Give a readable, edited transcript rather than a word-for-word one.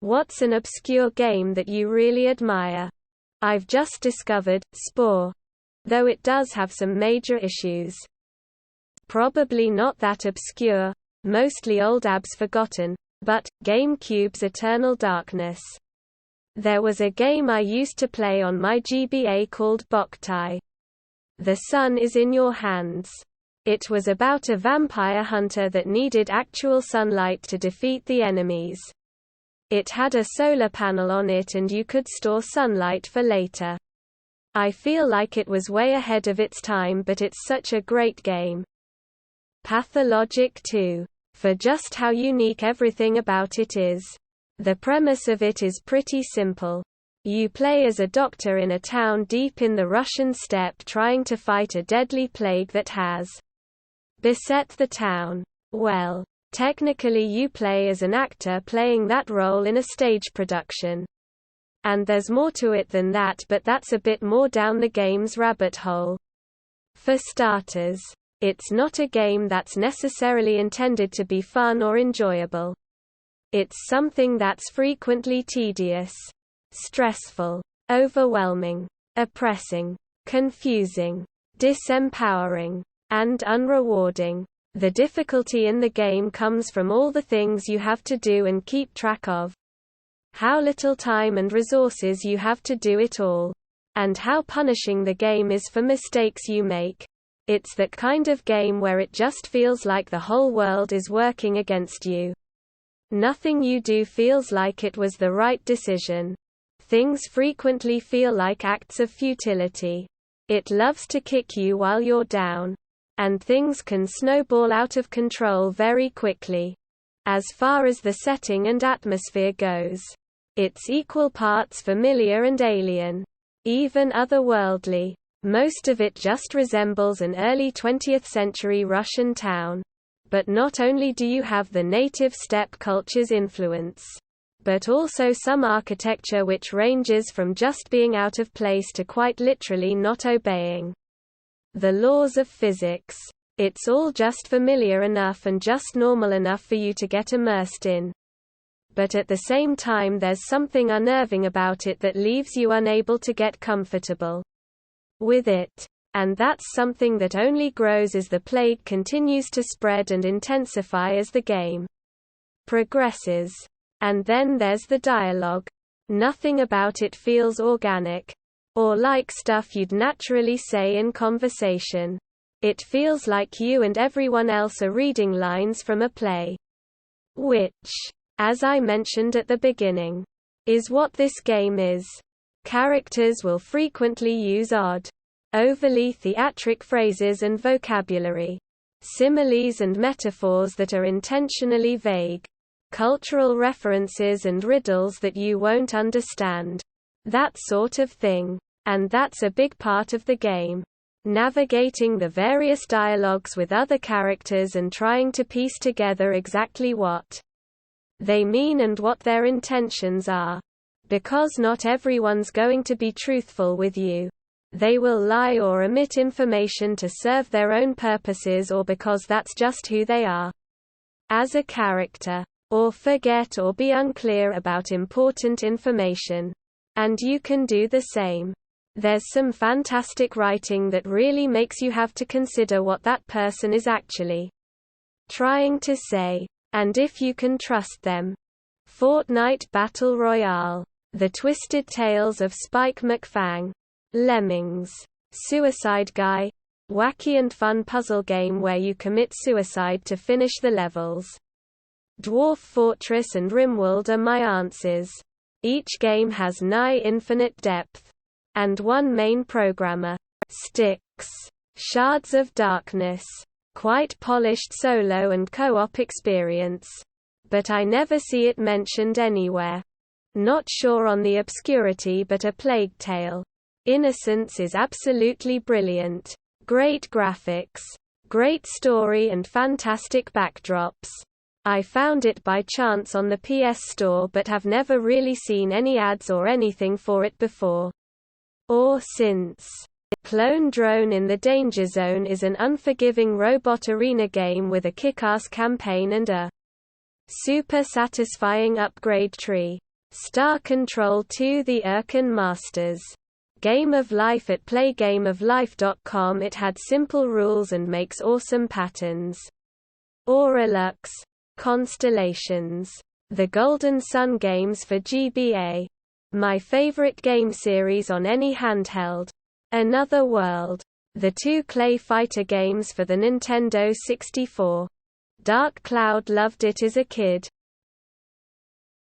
What's an obscure game that you really admire? I've just discovered Spore, though it does have some major issues. Probably not that obscure, mostly old abs forgotten, but GameCube's Eternal Darkness. There was a game I used to play on my GBA called Boktai. The sun is in your hands. It was about a vampire hunter that needed actual sunlight to defeat the enemies. It had a solar panel on it and you could store sunlight for later. I feel like it was way ahead of its time, but it's such a great game. Pathologic 2. For just how unique everything about it is. The premise of it is pretty simple. You play as a doctor in a town deep in the Russian steppe trying to fight a deadly plague that has beset the town. Well, technically you play as an actor playing that role in a stage production. And there's more to it than that, but that's a bit more down the game's rabbit hole. For starters, it's not a game that's necessarily intended to be fun or enjoyable. It's something that's frequently tedious, stressful, overwhelming, oppressing, confusing, disempowering, and unrewarding. The difficulty in the game comes from all the things you have to do and keep track of. How little time and resources you have to do it all. And how punishing the game is for mistakes you make. It's that kind of game where it just feels like the whole world is working against you. Nothing you do feels like it was the right decision. Things frequently feel like acts of futility. It loves to kick you while you're down. And things can snowball out of control very quickly. As far as the setting and atmosphere goes, it's equal parts familiar and alien. Even otherworldly. Most of it just resembles an early 20th century Russian town. But not only do you have the native steppe culture's influence, but also some architecture which ranges from just being out of place to quite literally not obeying the laws of physics. It's all just familiar enough and just normal enough for you to get immersed in. But at the same time there's something unnerving about it that leaves you unable to get comfortable with it. And that's something that only grows as the plague continues to spread and intensify as the game progresses. And then there's the dialogue. Nothing about it feels organic. Or like stuff you'd naturally say in conversation. It feels like you and everyone else are reading lines from a play. Which, as I mentioned at the beginning, is what this game is. Characters will frequently use odd, overly theatric phrases and vocabulary. Similes and metaphors that are intentionally vague. Cultural references and riddles that you won't understand. That sort of thing. And that's a big part of the game. Navigating the various dialogues with other characters and trying to piece together exactly what they mean and what their intentions are. Because not everyone's going to be truthful with you. They will lie or omit information to serve their own purposes or because that's just who they are as a character. Or forget or be unclear about important information. And you can do the same. There's some fantastic writing that really makes you have to consider what that person is actually trying to say. And if you can trust them. Fortnite Battle Royale. The Twisted Tales of Spike McFang. Lemmings. Suicide Guy. Wacky and fun puzzle game where you commit suicide to finish the levels. Dwarf Fortress and RimWorld are my answers. Each game has nigh infinite depth. And one main programmer. Styx. Shards of Darkness. Quite polished solo and co-op experience. But I never see it mentioned anywhere. Not sure on the obscurity, but A Plague Tale. Innocence is absolutely brilliant. Great graphics. Great story and fantastic backdrops. I found it by chance on the PS Store but have never really seen any ads or anything for it before or since. Clone Drone in the Danger Zone is an unforgiving robot arena game with a kick-ass campaign and a super satisfying upgrade tree. Star Control 2 The Erkin Masters. Game of Life at playgameoflife.com. It had simple rules and makes awesome patterns. Auralux. Constellations. The Golden Sun games for GBA. My favorite game series on any handheld. Another World. The two Clay Fighter games for the Nintendo 64. Dark Cloud loved it as a kid.